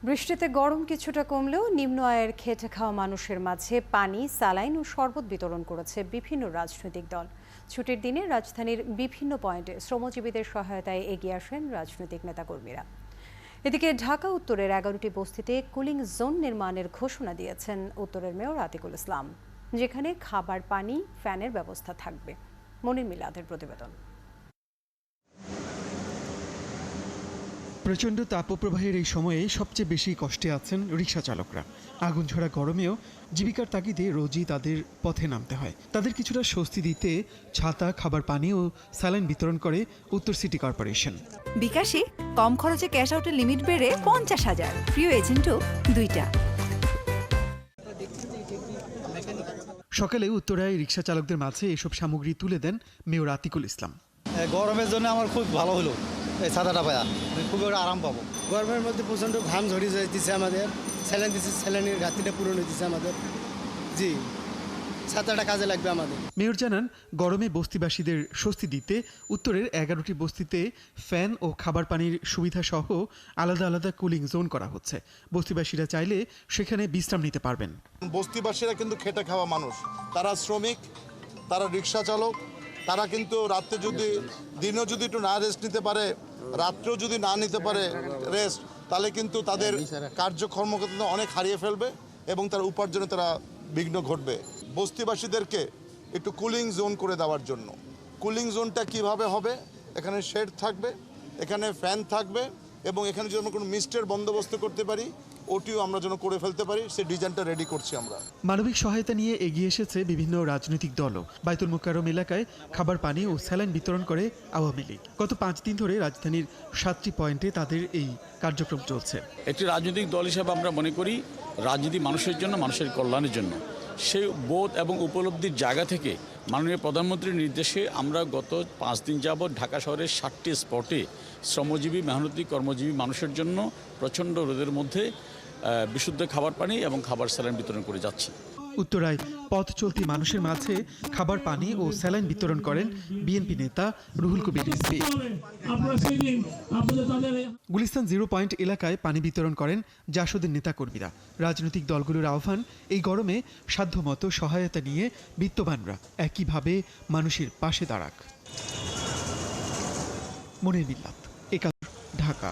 বৃষ্টিতে গরম কিছুটা কমলেও নিম্ন আয়ের খেটে খাওয়া মানুষের মাঝে পানি, স্যালাইন ও শরবত বিতরণ করেছে বিভিন্ন রাজনৈতিক দল। ছুটির দিনে রাজধানীর বিভিন্ন পয়েন্টে শ্রমজীবীদের সহায়তায় এগিয়ে আসেন রাজনৈতিক নেতাকর্মীরা। এদিকে ঢাকা উত্তরের 11টি বস্তিতে কুলিং জোন নির্মাণের ঘোষণা দিয়েছেন উত্তরের মেয়র আতিকুল ইসলাম, যেখানে খাবার, পানি, ফ্যানের ব্যবস্থা থাকবে। মনির মিলাদের প্রতিবেদন। প্রচণ্ড তাপপ্রবাহের এই সময়ে সবচেয়ে বেশি কষ্টে আছেন রিকশা চালকরা। আগুন ঝরা গরমেও জীবিকার তাগিদে রোজই তাদের পথে নামতে হয়। তাদের কিছুটা স্বস্তি দিতে ছাতা, খাবার, পানি ও স্যালাইন বিতরণ করে উত্তর সিটি কর্পোরেশন। বিকাশে কম খরচে ক্যাশ আউটের লিমিট বেড়ে 50,000, প্রিয় এজেন্টও 2টা। সকালে উত্তরায় রিকশা চালকদের মাঝে এসব সামগ্রী তুলে দেন মেয়র আতিকুল ইসলাম। গরমের জন্য আমার খুব ভালো হলো এই ছাতাটা পায়া, খুব আরাম পাবো। গরমের মধ্যে প্রচণ্ড ঘাম ঝরিয়ে যাইতেছে আমাদের, স্যালাইন দিচ্ছে, স্যালাইনের ঘাটতিটা পূরণ হইতেছে আমাদের। জি, ছাতাটা কাজে লাগবে আমাদের। মেয়র জানান, গরমে বস্তিবাসীদের স্বস্তি দিতে উত্তরের 11টি বস্তিতে ফ্যান ও খাবার পানির সুবিধা সহ আলাদা আলাদা কুলিং জোন করা হচ্ছে। বস্তিবাসীরা চাইলে সেখানে বিশ্রাম নিতে পারবেন। বস্তিবাসীরা কিন্তু খেটে খাওয়া মানুষ, তারা শ্রমিক, তারা রিক্সা চালক, তারা কিন্তু রাত্রে যদি দিনেও যদি একটু না রেস্ট নিতে পারে, রাত্রেও যদি না নিতে পারে রেস্ট, তাহলে কিন্তু তাদের কার্যকর্ম অনেক হারিয়ে ফেলবে এবং তার উপার্জনে তারা বিঘ্ন ঘটবে। বস্তিবাসীদেরকে একটু কুলিং জোন করে দেওয়ার জন্য। কুলিং জোনটা কিভাবে হবে? এখানে শেড থাকবে, এখানে ফ্যান থাকবে এবং এখানে যদি আমরা কোনো মিস্টের বন্দোবস্ত করতে পারি, ওটিও আমরা যেন করে ফেলতে পারি, সেই ডিজাইনটা রেডি করছি আমরা। মানবিক সহায়তা নিয়ে এগিয়ে এসেছে বিভিন্ন রাজনৈতিক দলও। বায়তুল মোকাররম এলাকায় খাবার, পানি ও স্যালাইন বিতরণ করে আওয়ামী লীগ। গত 5 দিন ধরে রাজধানীর 7টি পয়েন্টে তাদের এই কার্যক্রম চলছে। একটি রাজনৈতিক দল হিসাবে আমরা মনে করি রাজনীতি মানুষের জন্য, মানুষের কল্যাণের জন্য। সেই বোধ এবং উপলব্ধির জায়গা থেকে মাননীয় প্রধানমন্ত্রীর নির্দেশে আমরা গত 5 দিন যাবৎ ঢাকা শহরের 7টি স্পটে শ্রমজীবী, মেহনতি, কর্মজীবী মানুষের জন্য প্রচণ্ড রোদের মধ্যে বিশুদ্ধ খাবার পানি এবং খাবার স্যালাইন বিতরণ করে যাচ্ছি। উত্তরায় পথ চলতি মানুষের মাঝে খাবার, পানি ও স্যালাইন বিতরণ করেন বিএনপি নেতা রুহুল কবির রিজভী। গুলিস্তান 0 পয়েন্ট এলাকায় পানি বিতরণ করেন জাসদের নেতাকর্মীরা। রাজনৈতিক দলগুলোর আহ্বান, এই গরমে সাধ্যমতো সহায়তা নিয়ে বিত্তবানরা একইভাবে মানুষের পাশে দাঁড়াক। মনির মিল্লাত, একাত্তর, ঢাকা।